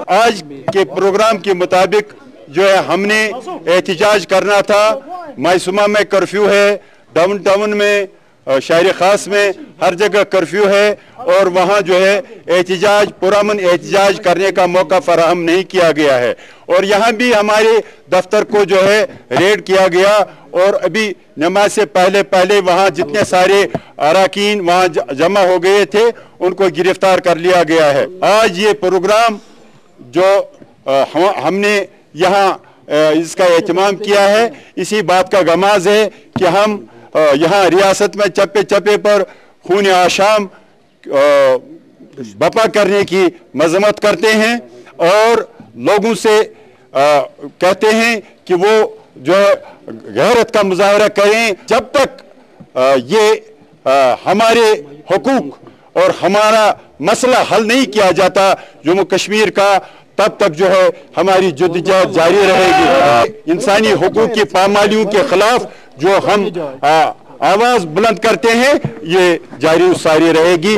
आज के प्रोग्राम के मुताबिक जो है हमने एहतजाज करना था। मायसूमा में कर्फ्यू है, डाउन टाउन में, शहर खास में, हर जगह कर्फ्यू है और वहाँ जो है एहतजाज, पुरअमन एहतजाज करने का मौका फराहम नहीं किया गया है। और यहाँ भी हमारे दफ्तर को जो है रेड किया गया और अभी नमाज से पहले वहाँ जितने सारे अराकीन वहाँ जमा हो गए थे उनको गिरफ्तार कर लिया गया है। आज ये प्रोग्राम जो हमने यहाँ इसका एहतमाम किया है, इसी बात का गमाज है कि हम यहाँ रियासत में चप्पे चप्पे पर खून आशाम बपा करने की मजम्मत करते हैं और लोगों से कहते हैं कि वो जो गैरत का मुजाहरा करें। जब तक ये हमारे हुकूक और हमारा मसला हल नहीं किया जाता जम्मू कश्मीर का, तब तक जो है हमारी जद्दोजहद जारी रहेगी। इंसानी हुकूक की पामालियों के खिलाफ जो हम आवाज बुलंद करते हैं, ये जारी सारी रहेगी।